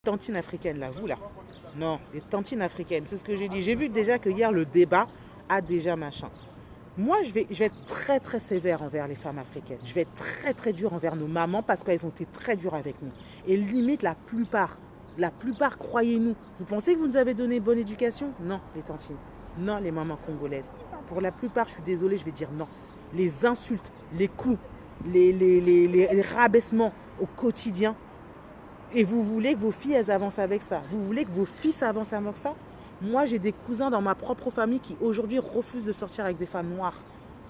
Tantines africaines, là, vous, là. Non, les tantines africaines, c'est ce que j'ai dit. J'ai vu déjà que hier, le débat a déjà machin. Moi, je vais être très, très sévère envers les femmes africaines. Je vais être très, très dur envers nos mamans parce qu'elles ont été très dures avec nous. Et limite, la plupart, croyez-nous. Vous pensez que vous nous avez donné bonne éducation? Non, les tantines. Non, les mamans congolaises. Pour la plupart, je suis désolée, je vais dire non. Les insultes, les coups, les rabaissements au quotidien. Et vous voulez que vos filles, elles avancent avec ça. Vous voulez que vos fils avancent avec ça. Moi, j'ai des cousins dans ma propre famille qui aujourd'hui refusent de sortir avec des femmes noires.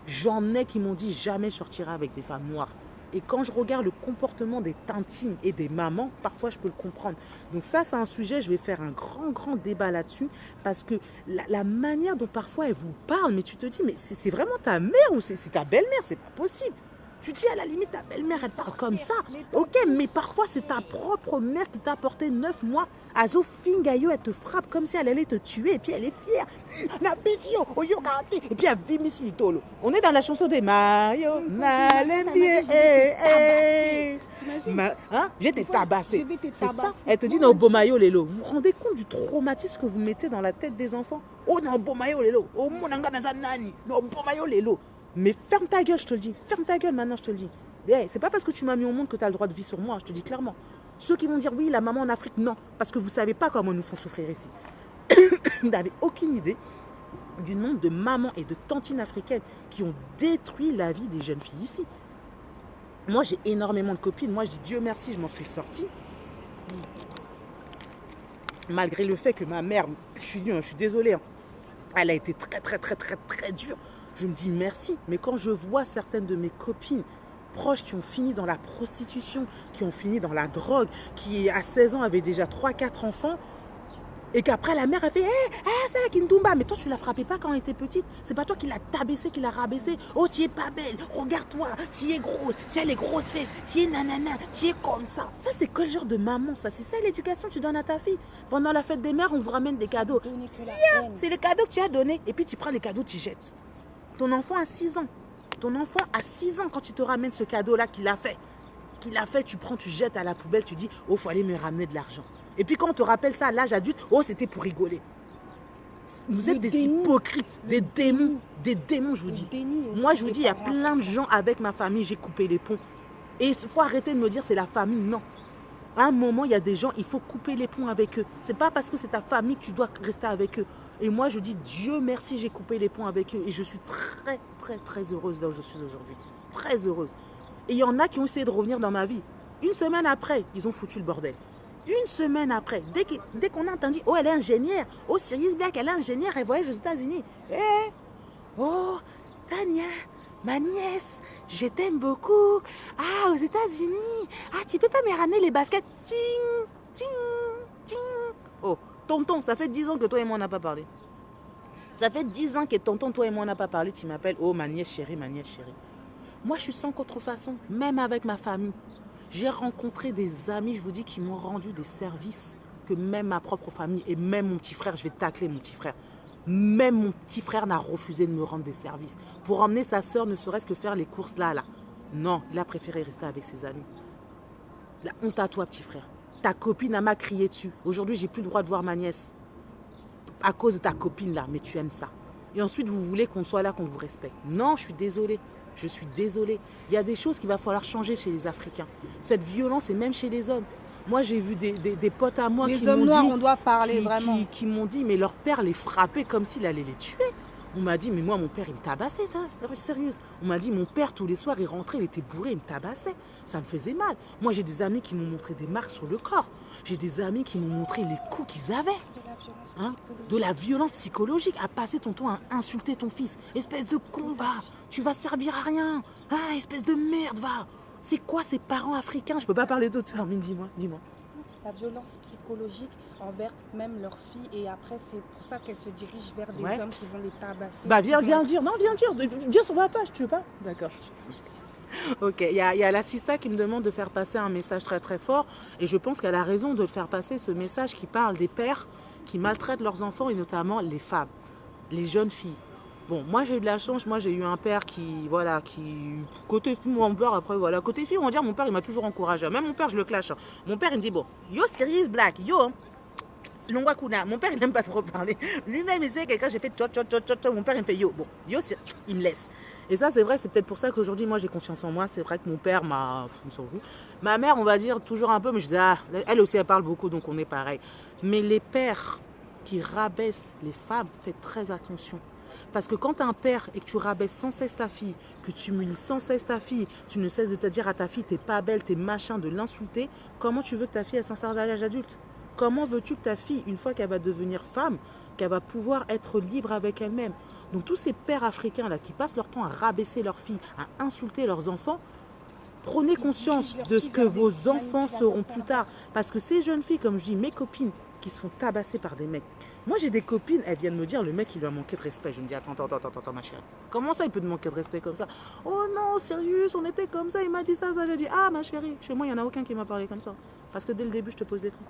J'en ai qui m'ont dit jamais je sortirai avec des femmes noires. Et quand je regarde le comportement des tantines et des mamans, parfois je peux le comprendre. Donc ça, c'est un sujet, je vais faire un grand débat là-dessus. Parce que la manière dont parfois elles vous parlent, mais tu te dis, mais c'est vraiment ta mère ou c'est ta belle-mère? C'est pas possible. Tu dis à la limite, ta belle-mère, elle parle comme ça. Ok, mais parfois c'est ta propre mère qui t'a porté 9 mois. Azo Fingayo, elle te frappe comme si elle allait te tuer. Et puis elle est fière. Et puis elle vit Miss Litolo. On est dans la chanson des Mario. J'étais tabassé. C'est ça. Elle te dit non, Bomayo Lelo. Vous vous rendez compte du traumatisme que vous mettez dans la tête des enfants? Oh non, Bomayo Lelo. Oh mon nani. Non, Bomayo Lelo. Mais ferme ta gueule, je te le dis. Ferme ta gueule maintenant, je te le dis. Hey, c'est pas parce que tu m'as mis au monde que tu as le droit de vivre sur moi, je te dis clairement. Ceux qui vont dire oui, la maman en Afrique, non. Parce que vous savez pas comment nous font souffrir ici. Vous n'avez aucune idée du nombre de mamans et de tantines africaines qui ont détruit la vie des jeunes filles ici. Moi, j'ai énormément de copines. Moi, je dis Dieu merci, je m'en suis sortie. Malgré le fait que ma mère, je suis désolée, hein, elle a été très dure. Je me dis merci, mais quand je vois certaines de mes copines proches qui ont fini dans la prostitution, qui ont fini dans la drogue, qui à 16 ans avaient déjà 3-4 enfants, et qu'après la mère a fait c'est la Kintumba, mais toi tu la frappais pas quand elle était petite, c'est pas toi qui l'as tabaissée, qui l'a rabaissée. Oh, tu es pas belle, regarde-toi, tu es grosse, tu as les grosses fesses, tu es nanana, tu es comme ça. Ça c'est quel genre de maman ça? C'est ça l'éducation que tu donnes à ta fille? Pendant la fête des mères, on vous ramène des cadeaux. C'est les cadeaux que tu as donnés, et puis tu prends les cadeaux, tu jettes. Ton enfant a 6 ans. Ton enfant a 6 ans quand il te ramène ce cadeau-là qu'il a fait. Tu prends, tu jettes à la poubelle, tu dis, oh, faut aller me ramener de l'argent. Et puis quand on te rappelle ça à l'âge adulte, oh, c'était pour rigoler. Vous êtes des hypocrites, des démons, je vous dis. Moi, je vous dis, il y a plein de gens avec ma famille, j'ai coupé les ponts. Et il faut arrêter de me dire, c'est la famille, non. À un moment, il y a des gens, il faut couper les ponts avec eux. C'est pas parce que c'est ta famille que tu dois rester avec eux. Et moi, je dis, Dieu merci, j'ai coupé les ponts avec eux. Et je suis très heureuse là où je suis aujourd'hui. Très heureuse. Et il y en a qui ont essayé de revenir dans ma vie. Une semaine après, ils ont foutu le bordel. Une semaine après, dès qu'on a entendu, oh, elle est ingénieure. Oh, Sirius Black, elle est ingénieure, elle voyage aux États-Unis. Oh, Tania, ma nièce, je t'aime beaucoup. Ah, aux États-Unis. Ah, tu peux pas me ramener les baskets? Ting, ting, ting. Oh, tonton, ça fait 10 ans que toi et moi on n'a pas parlé. Ça fait 10 ans que tonton, toi et moi on n'a pas parlé. Tu m'appelles, oh, ma nièce chérie, ma nièce chérie. Moi, je suis sans contrefaçon, même avec ma famille. J'ai rencontré des amis, je vous dis, qui m'ont rendu des services que même ma propre famille et même mon petit frère, je vais tacler mon petit frère. Même mon petit frère n'a refusé de me rendre des services. Pour emmener sa soeur, ne serait-ce que faire les courses là. Non, il a préféré rester avec ses amis. La honte à toi, petit frère. Ta copine m'a crié dessus. Aujourd'hui, j'ai plus le droit de voir ma nièce. À cause de ta copine là, mais tu aimes ça. Et ensuite, vous voulez qu'on soit là, qu'on vous respecte. Non, je suis désolée. Je suis désolée. Il y a des choses qu'il va falloir changer chez les Africains. Cette violence est même chez les hommes. Moi, j'ai vu des potes à moi les hommes noirs, on doit parler vraiment. Qui m'ont dit, mais leur père les frappait comme s'il allait les tuer. On m'a dit, mais moi, mon père, il me tabassait. Sérieuse. On m'a dit, mon père, tous les soirs, il rentrait, il était bourré, il me tabassait. Ça me faisait mal. Moi, j'ai des amis qui m'ont montré des marques sur le corps. J'ai des amis qui m'ont montré les coups qu'ils avaient. De la violence psychologique. À passer ton temps à insulter ton fils. Espèce de con, va. Tu vas servir à rien. Espèce de merde, va. C'est quoi ces parents africains? Je peux pas parler d'autre, Hermine, dis-moi. La violence psychologique envers même leurs filles, et après c'est pour ça qu'elles se dirigent vers des hommes qui vont les tabasser. Bah viens dire, viens sur ma page, tu veux pas? D'accord. Ok, il y a la Sista qui me demande de faire passer un message très fort, et je pense qu'elle a raison de le faire passer, ce message qui parle des pères qui maltraitent leurs enfants, et notamment les femmes, les jeunes filles. Bon, moi j'ai eu de la chance, moi j'ai eu un père qui, voilà, côté fille, mon père après, voilà, côté fille, on va dire, mon père il m'a toujours encouragé. Même mon père, je le clash. Mon père il me dit, bon, yo, serious black, yo, Longwa Kuna, mon père il n'aime pas trop parler. Lui-même il sait que quand j'ai fait tchot tchot tchot tchot, mon père il me fait yo. Bon, yo, il me laisse. Et ça c'est vrai, c'est peut-être pour ça qu'aujourd'hui moi j'ai confiance en moi. C'est vrai que mon père m'a. Ma mère, on va dire toujours un peu, mais je disais, ah, elle aussi elle parle beaucoup donc on est pareil. Mais les pères qui rabaissent les femmes, faites très attention. Parce que quand tu as un père et que tu rabaisses sans cesse ta fille, que tu humilies sans cesse ta fille, tu ne cesses de te dire à ta fille, t'es pas belle, t'es machin, de l'insulter, comment tu veux que ta fille elle s'en sorte à l'âge adulte? Comment veux-tu que ta fille, une fois qu'elle va devenir femme, qu'elle va pouvoir être libre avec elle-même? Donc tous ces pères africains là qui passent leur temps à rabaisser leurs filles, à insulter leurs enfants, prenez conscience de ce que vos enfants seront plus tard. Parce que ces jeunes filles, comme je dis, mes copines qui se font tabasser par des mecs. Moi j'ai des copines, elles viennent me dire le mec il lui a manqué de respect. Je me dis attends ma chérie. Comment ça il peut te manquer de respect comme ça? Oh non, sérieux, on était comme ça, il m'a dit ça. J'ai dit ah ma chérie, chez moi il n'y en a aucun qui m'a parlé comme ça. Parce que dès le début je te pose des trucs.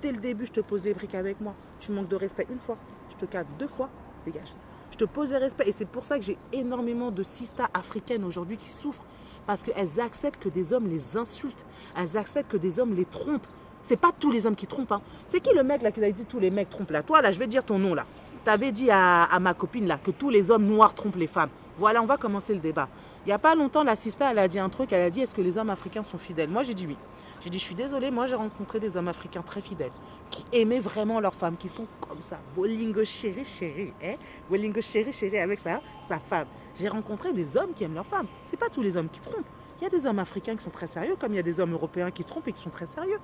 Dès le début je te pose des briques avec moi. Tu manques de respect une fois, je te cadre 2 fois, dégage. Je te pose des respects et c'est pour ça que j'ai énormément de sistas africaines aujourd'hui qui souffrent. Parce qu'elles acceptent que des hommes les insultent. Elles acceptent que des hommes les trompent. C'est pas tous les hommes qui trompent. Hein. C'est qui le mec là qui t'a dit tous les mecs trompent là? Toi là, je vais dire ton nom là. T'avais dit à ma copine là que tous les hommes noirs trompent les femmes. Voilà, on va commencer le débat. Il n'y a pas longtemps, la sista, elle a dit un truc. Elle a dit, est-ce que les hommes africains sont fidèles? Moi, j'ai dit oui. J'ai dit, je suis désolée, moi j'ai rencontré des hommes africains très fidèles, qui aimaient vraiment leurs femmes, qui sont comme ça. Bolingo chéri, chéri, hein? Bolingo chéri, chéri avec sa femme. J'ai rencontré des hommes qui aiment leurs femmes. C'est pas tous les hommes qui trompent. Il y a des hommes africains qui sont très sérieux, comme il y a des hommes européens qui trompent et qui sont très sérieux.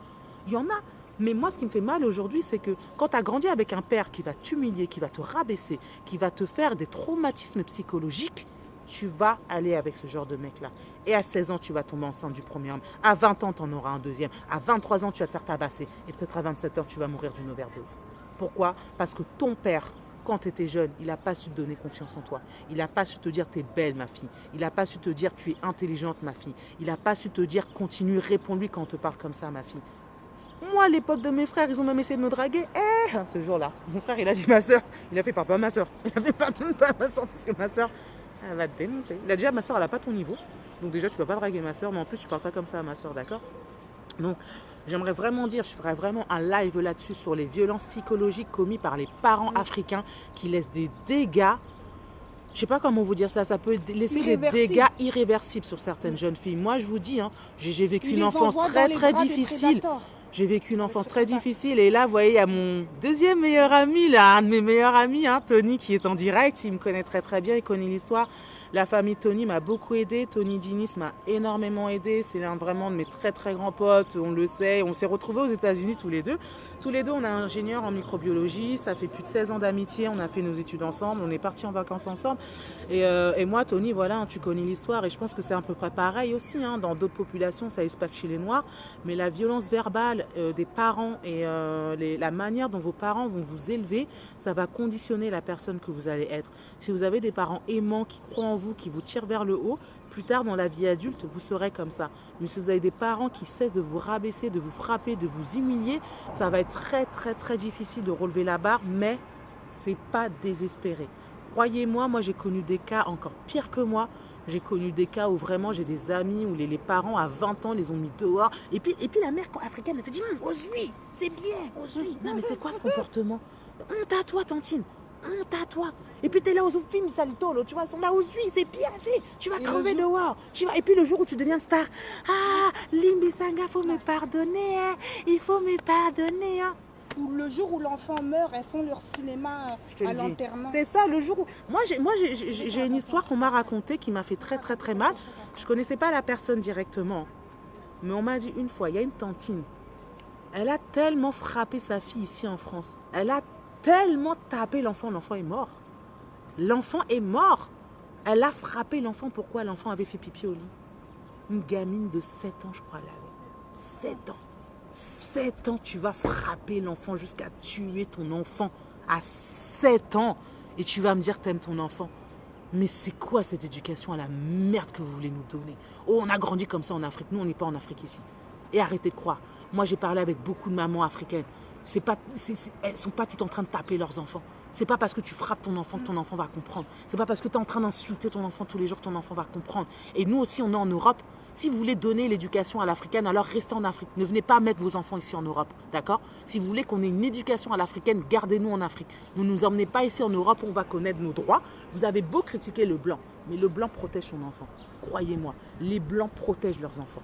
Il y en a. Mais moi, ce qui me fait mal aujourd'hui, c'est que quand tu as grandi avec un père qui va t'humilier, qui va te rabaisser, qui va te faire des traumatismes psychologiques, tu vas aller avec ce genre de mec-là. Et à 16 ans, tu vas tomber enceinte du premier homme. À 20 ans, tu en auras un deuxième. À 23 ans, tu vas te faire tabasser. Et peut-être à 27 ans, tu vas mourir d'une overdose. Pourquoi? Parce que ton père, quand tu étais jeune, il n'a pas su te donner confiance en toi. Il n'a pas su te dire t'es belle ma fille. Il n'a pas su te dire tu es intelligente ma fille. Il n'a pas su te dire continue, réponds-lui quand on te parle comme ça ma fille. Moi, les potes de mes frères, ils ont même essayé de me draguer. Ce jour-là, mon frère, il a dit ma soeur. Il a fait pas ma soeur. Il a fait pas ma soeur parce que ma soeur, elle va te démonter. Il a dit ma soeur, elle n'a pas ton niveau. Donc déjà, tu ne vas pas draguer ma soeur, mais en plus, tu ne parles pas comme ça à ma soeur, d'accord? Donc, j'aimerais vraiment dire, je ferais vraiment un live là-dessus sur les violences psychologiques commises par les parents africains qui laissent des dégâts. Je ne sais pas comment vous dire ça, ça peut laisser des dégâts irréversibles sur certaines jeunes filles. Moi, je vous dis, hein, j'ai vécu une enfance très difficile. J'ai vécu une enfance très difficile et là, vous voyez, il y a mon deuxième meilleur ami, là, un de mes meilleurs amis, hein, Tony, qui est en direct. Il me connaît très bien, il connaît l'histoire. La famille Tony m'a beaucoup aidé. Tony Dinis m'a énormément aidé. C'est l'un vraiment de mes très grands potes, on le sait. On s'est retrouvés aux États-Unis tous les deux. Tous les deux, on est ingénieurs en microbiologie. Ça fait plus de 16 ans d'amitié. On a fait nos études ensemble. On est partis en vacances ensemble. Et moi, Tony, voilà, tu connais l'histoire. Et je pense que c'est à peu près pareil aussi. Hein, dans d'autres populations, ça n'est pas que chez les Noirs. Mais la violence verbale des parents et la manière dont vos parents vont vous élever, ça va conditionner la personne que vous allez être. Si vous avez des parents aimants qui croient en vous, qui vous tirent vers le haut, plus tard dans la vie adulte, vous serez comme ça. Mais si vous avez des parents qui cessent de vous rabaisser, de vous frapper, de vous humilier, ça va être très difficile de relever la barre, mais c'est pas désespéré. Croyez-moi, moi j'ai connu des cas encore pires que moi. J'ai connu des cas où vraiment j'ai des amis où les parents à 20 ans les ont mis dehors. Et puis la mère africaine, elle te dit Ozui, c'est bien, Ozui. Non mais c'est quoi ce comportement? Honte à toi, Tantine. Honte à toi. Et puis t'es là aux films Salito, tu vois, ils sont là Ozui, c'est bien fait. Tu vas crever dehors. Et puis le jour où tu deviens star, Limbi Sanga, faut me pardonner, hein. Il faut me pardonner, hein. Ou le jour où l'enfant meurt, elles font leur cinéma à l'enterrement. C'est ça, le jour où... Moi, j'ai une histoire qu'on m'a racontée qui m'a fait très mal. Je ne connaissais pas la personne directement. Mais on m'a dit une fois, il y a une tantine. Elle a tellement frappé sa fille ici en France. Elle a tellement tapé l'enfant. L'enfant est mort. L'enfant est mort. Elle a frappé l'enfant. Pourquoi? L'enfant avait fait pipi au lit. Une gamine de 7 ans, je crois, elle avait. 7 ans. 7 ans, tu vas frapper l'enfant jusqu'à tuer ton enfant à 7 ans et tu vas me dire que tu aimes ton enfant. Mais c'est quoi cette éducation à la merde que vous voulez nous donner? Oh, on a grandi comme ça en Afrique. Nous, on n'est pas en Afrique ici. Et arrêtez de croire. Moi, j'ai parlé avec beaucoup de mamans africaines. Elles ne sont pas toutes en train de taper leurs enfants. C'est pas parce que tu frappes ton enfant que ton enfant va comprendre. C'est pas parce que tu es en train d'insulter ton enfant tous les jours que ton enfant va comprendre. Et nous aussi, on est en Europe. Si vous voulez donner l'éducation à l'africaine, alors restez en Afrique. Ne venez pas mettre vos enfants ici en Europe, d'accord? Si vous voulez qu'on ait une éducation à l'africaine, gardez-nous en Afrique. Ne nous emmenez pas ici en Europe, on va connaître nos droits. Vous avez beau critiquer le blanc, mais le blanc protège son enfant. Croyez-moi, les blancs protègent leurs enfants.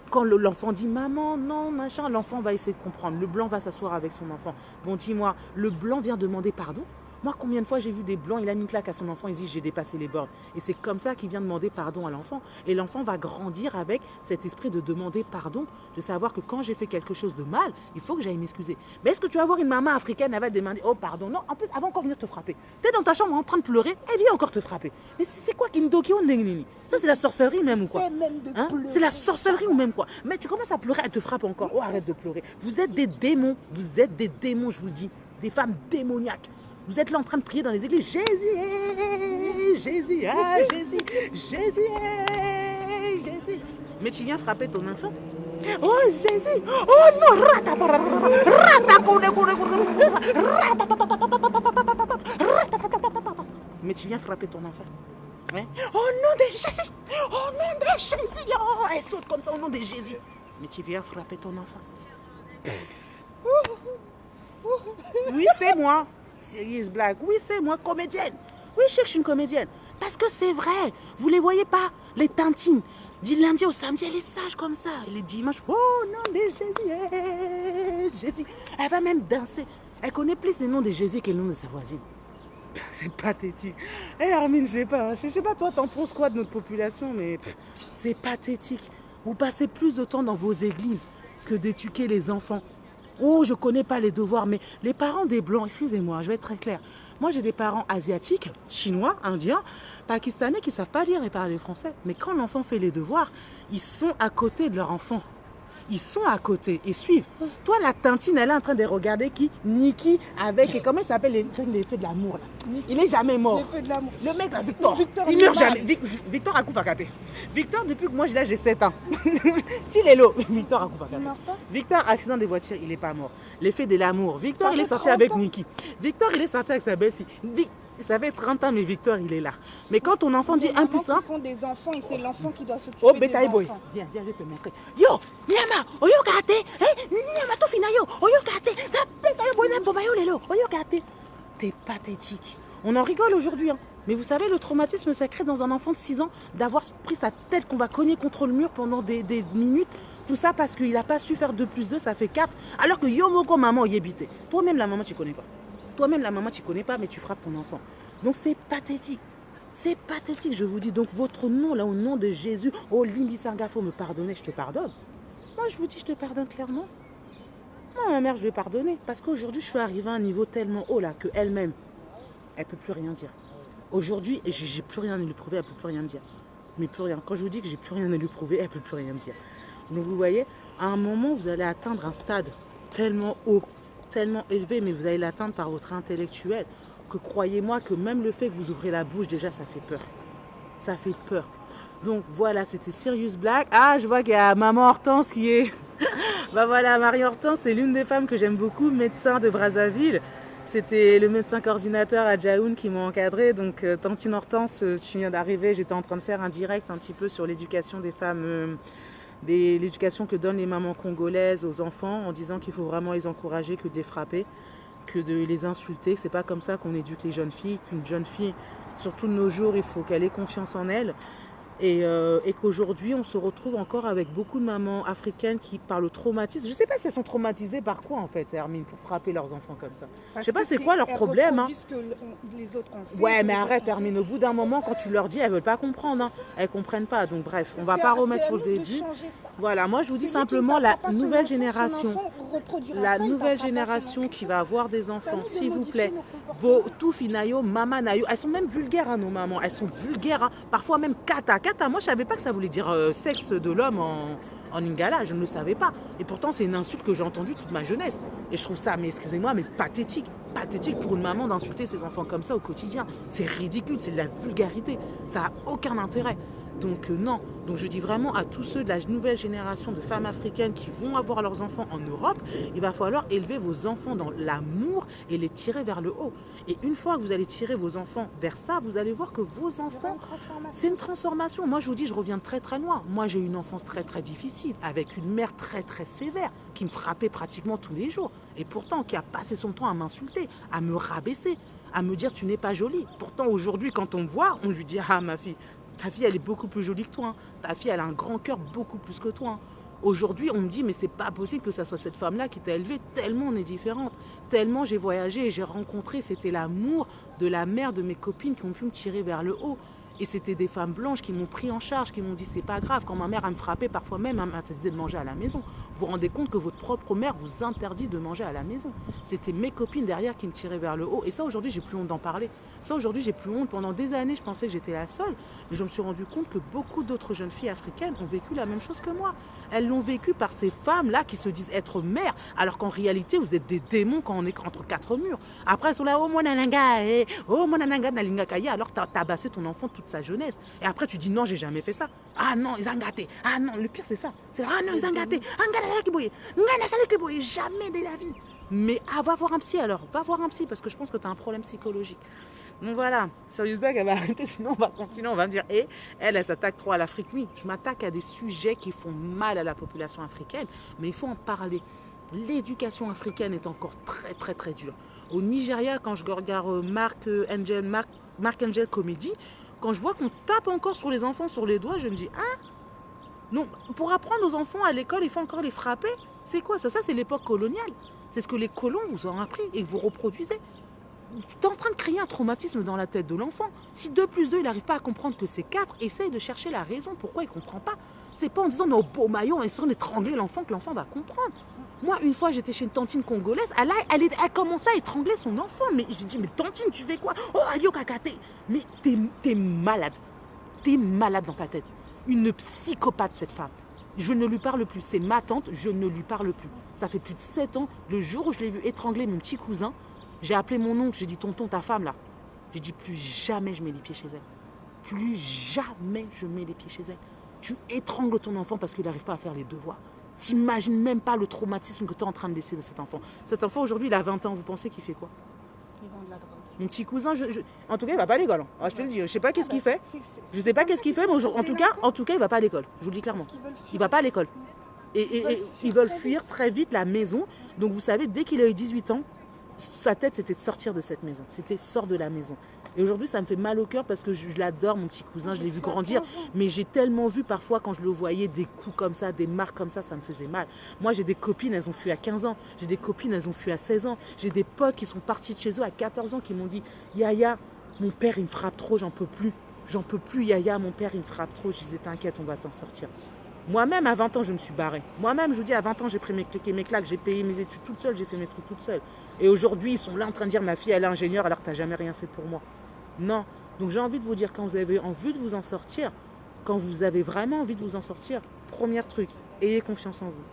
Quand l'enfant dit « maman, non, machin », l'enfant va essayer de comprendre. Le blanc va s'asseoir avec son enfant. Bon, dis-moi, le blanc vient demander pardon? Moi, combien de fois j'ai vu des blancs, il a mis une claque à son enfant, il dit « j'ai dépassé les bornes ». Et c'est comme ça qu'il vient demander pardon à l'enfant. Et l'enfant va grandir avec cet esprit de demander pardon, de savoir que quand j'ai fait quelque chose de mal, il faut que j'aille m'excuser. Mais est-ce que tu vas voir une maman africaine, elle va te demander « oh, pardon ». Non, en plus, elle va encore venir te frapper. Tu es dans ta chambre en train de pleurer, elle vient encore te frapper. Mais c'est quoi Kindoki ou Ndengini? Ça, c'est la sorcellerie même ou quoi? Hein? C'est la sorcellerie ou même quoi? Mais tu commences à pleurer, elle te frappe encore. Oh, arrête de pleurer. Vous êtes des démons, je vous le dis. Des femmes démoniaques. Vous êtes là en train de prier dans les églises. Jésus, Jésus, ah, Jésus, Jésus, Jésus. Mais tu viens frapper ton enfant. Oh Jésus, oh non, mais tu viens frapper ton enfant. Ouais. Oh nom de Jésus, oh nom de Jésus, oh, elle saute comme ça au nom de Jésus. Mais tu viens frapper ton enfant. Oui, c'est moi. Serious Black, oui c'est moi, comédienne. Oui, je sais que je suis une comédienne. Parce que c'est vrai, vous les voyez pas, les tantines. Du lundi au samedi, elle est sage comme ça. Et les dimanches, oh non, mais Jésus, Jésus. Elle va même danser. Elle connaît plus les noms de Jésus que le nom de sa voisine. C'est pathétique. Eh Armin, je sais pas toi, t'en penses quoi de notre population, mais c'est pathétique. Vous passez plus de temps dans vos églises que d'éduquer les enfants. Oh, je connais pas les devoirs, mais les parents des Blancs, excusez-moi, je vais être très claire. Moi, j'ai des parents asiatiques, chinois, indiens, pakistanais qui ne savent pas lire et parler français. Mais quand l'enfant fait les devoirs, ils sont à côté de leur enfant. Ils sont à côté et suivent. Toi, la tantine, elle est en train de regarder qui? Niki avec, et comment il s'appelle les feux de l'amour là. Il n'est jamais mort. Les feux de l'amour. Le mec là, Victor, il meurt jamais. Victor Akufakate. Victor, depuis que moi j'ai 7 ans. Tilélo. Victor Akufakate. Il meurt pas? Victor, accident de voiture, il n'est pas mort. L'effet de l'amour. Victor, il est sorti avec Niki. Victor, il est sorti avec sa belle-fille. Ça fait 30 ans, mais Victor, il est là. Mais quand ton enfant dit impuissant... Ils font des enfants et c'est l'enfant qui doit s'occuper oh, des Betaï Boy. enfants. Viens, je vais te montrer. Yo, Nyama, oyo kate. Nyama to finayo, oyo kate. Ta Betaï Boy, même bobayo lelo, oyo kate. T'es pathétique. On en rigole aujourd'hui, hein. Mais vous savez, le traumatisme sacré dans un enfant de 6 ans, d'avoir pris sa tête qu'on va cogner contre le mur pendant des minutes, tout ça parce qu'il n'a pas su faire 2 plus 2, ça fait 4. Alors que Yomoko, maman, y habite. Toi-même, la maman, tu connais pas. Toi-même, la maman, tu connais pas, mais tu frappes ton enfant. Donc c'est pathétique. C'est pathétique, je vous dis. Donc votre nom, là, au nom de Jésus, oh Limbi Sanga, faut me pardonner, je te pardonne. Moi, je vous dis, je te pardonne clairement. Moi, ma mère, je vais pardonner. Parce qu'aujourd'hui, je suis arrivée à un niveau tellement haut, là, qu'elle-même, elle ne peut plus rien dire. Aujourd'hui, j'ai plus rien à lui prouver, elle ne peut plus rien dire. Mais plus rien. Quand je vous dis que j'ai plus rien à lui prouver, elle ne peut plus rien dire. Donc vous voyez, à un moment, vous allez atteindre un stade tellement haut, tellement élevé, mais vous allez l'atteindre par votre intellectuel, que croyez-moi que même le fait que vous ouvrez la bouche, déjà, ça fait peur. Ça fait peur. Donc voilà, c'était Serious Black. Ah, je vois qu'il y a Maman Hortense qui est... bah voilà, Marie Hortense, c'est l'une des femmes que j'aime beaucoup, médecin de Brazzaville. C'était le médecin coordinateur à Djaoun qui m'a encadré. Donc, Tantine Hortense, tu viens d'arriver. J'étais en train de faire un direct un petit peu sur l'éducation des femmes, l'éducation que donnent les mamans congolaises aux enfants, en disant qu'il faut vraiment les encourager que de les frapper, que de les insulter. C'est pas comme ça qu'on éduque les jeunes filles. Qu'une jeune fille, surtout de nos jours, il faut qu'elle ait confiance en elle. Et qu'aujourd'hui, on se retrouve encore avec beaucoup de mamans africaines qui, par le traumatisme, je ne sais pas si elles sont traumatisées par quoi, en fait, Hermine, pour frapper leurs enfants comme ça. Je ne sais pas c'est quoi leur problème. Hein. Ce que les autres ont fait, ouais, mais arrête, Hermine, au bout d'un moment, quand tu leur dis, elles ne veulent pas comprendre. Hein. Elles ne comprennent pas. Donc, bref, on ne va pas remettre sur le début. Voilà, moi, je vous dis simplement, la nouvelle génération, qui va avoir des enfants, s'il vous plaît, vos tout finayo, mama nayo, elles sont même vulgaires, hein, nos mamans. Elles sont vulgaires, hein, parfois même kata. Moi, je ne savais pas que ça voulait dire sexe de l'homme en lingala. Je ne le savais pas. Et pourtant, c'est une insulte que j'ai entendue toute ma jeunesse. Et je trouve ça, mais excusez-moi, mais pathétique. Pathétique pour une maman d'insulter ses enfants comme ça au quotidien. C'est ridicule, c'est de la vulgarité. Ça n'a aucun intérêt. Donc non, Donc je dis vraiment à tous ceux de la nouvelle génération de femmes africaines qui vont avoir leurs enfants en Europe, il va falloir élever vos enfants dans l'amour et les tirer vers le haut. Et une fois que vous allez tirer vos enfants vers ça, vous allez voir que vos enfants, c'est une transformation. Moi je vous dis, je reviens très très loin. Moi j'ai eu une enfance très très difficile, avec une mère très très sévère, qui me frappait pratiquement tous les jours. Et pourtant qui a passé son temps à m'insulter, à me rabaisser, à me dire tu n'es pas jolie. Pourtant aujourd'hui quand on me voit, on lui dit ah ma fille, ta fille elle est beaucoup plus jolie que toi, hein. Ta fille elle a un grand cœur beaucoup plus que toi, hein. Aujourd'hui on me dit mais c'est pas possible que ça soit cette femme là qui t'a élevée, tellement on est différentes, tellement j'ai voyagé et j'ai rencontré, c'était l'amour de la mère de mes copines qui ont pu me tirer vers le haut. Et c'était des femmes blanches qui m'ont pris en charge, qui m'ont dit c'est pas grave. Quand ma mère elle me frappait, parfois même elle m'interdisait de manger à la maison. Vous vous rendez compte que votre propre mère vous interdit de manger à la maison. C'était mes copines derrière qui me tiraient vers le haut. Et ça aujourd'hui j'ai plus honte d'en parler. Ça aujourd'hui j'ai plus honte. Pendant des années je pensais que j'étais la seule. Mais je me suis rendu compte que beaucoup d'autres jeunes filles africaines ont vécu la même chose que moi. Elles l'ont vécu par ces femmes-là qui se disent être mères, alors qu'en réalité vous êtes des démons quand on est entre quatre murs. Après elles sont là, oh mon nananga, oh mon nananga nalinga kaya, alors t'as tabassé ton enfant toute sa jeunesse. Et après tu dis non, j'ai jamais fait ça. Ah non, ils ont gâté. Ah non, le pire c'est ça. C'est là, ah non, ils ont gâté. Jamais de la vie. Mais va voir un psy alors. Va voir un psy parce que je pense que tu as un problème psychologique. Donc voilà, Serious Black, elle va arrêter, sinon on va continuer, on va me dire, elle s'attaque trop à l'Afrique. Oui, je m'attaque à des sujets qui font mal à la population africaine, mais il faut en parler. L'éducation africaine est encore très très très dure. Au Nigeria, quand je regarde Mark Angel Comedy, quand je vois qu'on tape encore sur les enfants sur les doigts, je me dis, ah, donc pour apprendre aux enfants à l'école, il faut encore les frapper. C'est quoi ça? Ça, c'est l'époque coloniale. C'est ce que les colons vous ont appris et que vous reproduisez. Tu es en train de créer un traumatisme dans la tête de l'enfant. Si 2 plus 2, il n'arrive pas à comprendre que c'est 4, essaye de chercher la raison pourquoi il ne comprend pas. C'est pas en disant nos beaux maillots, en essayant d'étrangler l'enfant que l'enfant va comprendre. Moi, une fois, j'étais chez une tantine congolaise, elle commençait à étrangler son enfant. Mais je dis, mais tantine, tu fais quoi? Oh, ayo kakate. Mais t'es malade. T'es malade dans ta tête. Une psychopathe, cette femme. Je ne lui parle plus. C'est ma tante, je ne lui parle plus. Ça fait plus de 7 ans. Le jour où je l'ai vu étrangler mon petit cousin, j'ai appelé mon oncle, j'ai dit tonton, ta femme là. J'ai dit plus jamais je mets les pieds chez elle. Plus jamais je mets les pieds chez elle. Tu étrangles ton enfant parce qu'il n'arrive pas à faire les devoirs. T'imagines même pas le traumatisme que tu es en train de laisser de cet enfant. Cet enfant aujourd'hui il a 20 ans, vous pensez qu'il fait quoi? Il vend de la drogue. Mon petit cousin, en tout cas il va pas à l'école. Hein. Ah, je te le dis, je sais pas qu'est-ce qu'il fait. Je sais pas qu'est-ce qu'il fait, mais en tout cas il va pas à l'école. Je vous le dis clairement. Il va pas à l'école. Et ils veulent fuir très vite la maison. Donc vous savez, dès qu'il a eu 18 ans, sa tête c'était de sortir de cette maison. C'était sort de la maison. Et aujourd'hui ça me fait mal au cœur parce que je l'adore mon petit cousin, je l'ai vu grandir. Mais j'ai tellement vu parfois quand je le voyais des coups comme ça, des marques comme ça me faisait mal. Moi j'ai des copines, elles ont fui à 15 ans. J'ai des copines, elles ont fui à 16 ans. J'ai des potes qui sont partis de chez eux à 14 ans qui m'ont dit Yaya, mon père il me frappe trop, j'en peux plus. J'en peux plus Yaya, mon père il me frappe trop. Je disais t'inquiète, on va s'en sortir. Moi-même, à 20 ans, je me suis barrée. Moi-même, je vous dis, à 20 ans, j'ai pris mes clics et mes claques, j'ai payé mes études toute seule, j'ai fait mes trucs toute seule. Et aujourd'hui, ils sont là en train de dire, ma fille, elle est ingénieure alors que tu n'as jamais rien fait pour moi. Non. Donc, j'ai envie de vous dire, quand vous avez envie de vous en sortir, quand vous avez vraiment envie de vous en sortir, premier truc, ayez confiance en vous.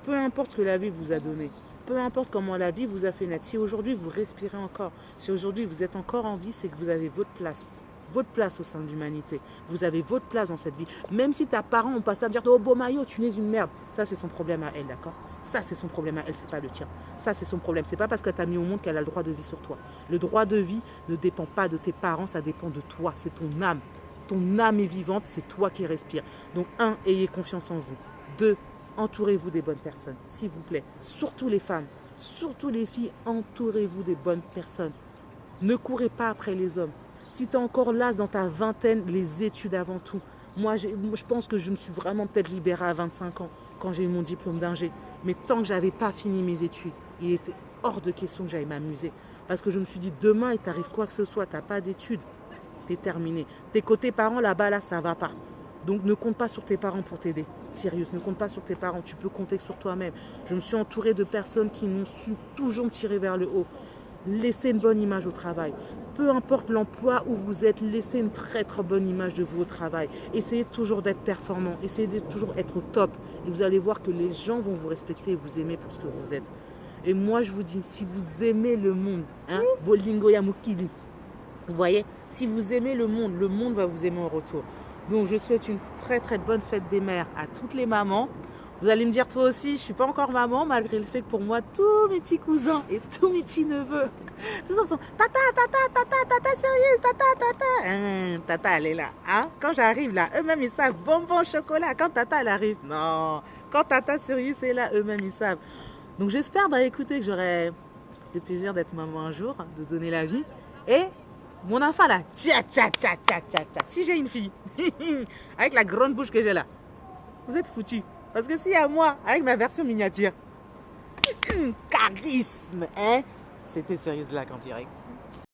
Peu importe ce que la vie vous a donné, peu importe comment la vie vous a fait naître, si aujourd'hui vous respirez encore, si aujourd'hui vous êtes encore en vie, c'est que vous avez votre place. Votre place au sein de l'humanité. Vous avez votre place dans cette vie. Même si tes parents ont passé à dire oh beau maillot, tu n'es une merde. Ça c'est son problème à elle, d'accord? Ça c'est son problème à elle, c'est pas le tien. Ça c'est son problème. C'est pas parce que tu as mis au monde qu'elle a le droit de vie sur toi. Le droit de vie ne dépend pas de tes parents, ça dépend de toi. C'est ton âme. Ton âme est vivante, c'est toi qui respires. Donc 1, ayez confiance en vous. 2, entourez-vous des bonnes personnes, s'il vous plaît. Surtout les femmes, surtout les filles, entourez-vous des bonnes personnes. Ne courez pas après les hommes. Si tu es encore là dans ta vingtaine, les études avant tout. Moi, je pense que je me suis vraiment peut-être libérée à 25 ans quand j'ai eu mon diplôme d'ingé. Mais tant que je n'avais pas fini mes études, il était hors de question que j'aille m'amuser. Parce que je me suis dit, demain, il t'arrive quoi que ce soit, tu n'as pas d'études, tu es terminé. Tes côtés parents, là-bas, là, ça ne va pas. Donc, ne compte pas sur tes parents pour t'aider. Sérieux, ne compte pas sur tes parents, tu peux compter sur toi-même. Je me suis entourée de personnes qui m'ont su toujours me tirer vers le haut. Laissez une bonne image au travail. Peu importe l'emploi où vous êtes, laissez une très très bonne image de vous au travail. Essayez toujours d'être performant, essayez de toujours être au top. Et vous allez voir que les gens vont vous respecter et vous aimer pour ce que vous êtes. Et moi je vous dis, si vous aimez le monde, Bolingo Yamukili, vous voyez, si vous aimez le monde va vous aimer en retour. Donc je souhaite une très très bonne fête des mères à toutes les mamans. Vous allez me dire toi aussi, je ne suis pas encore maman, malgré le fait que pour moi, tous mes petits cousins et tous mes petits neveux, tous en sont tata, tata, tata, tata, sérieuse, tata, tata. Tata, elle est là. Hein? Quand j'arrive là, eux-mêmes ils savent, bonbon au chocolat. Quand tata elle arrive, non. Quand tata sérieuse est là, eux-mêmes ils savent. Donc j'espère, écoutez, que j'aurai le plaisir d'être maman un jour, de donner la vie. Et mon enfant là, tcha, tcha, tcha, tcha, tcha, tcha. Si j'ai une fille, avec la grande bouche que j'ai là, vous êtes foutus. Parce que s'il y a moi, avec ma version miniature, charisme, hein? C'était Sérieuse Black en direct.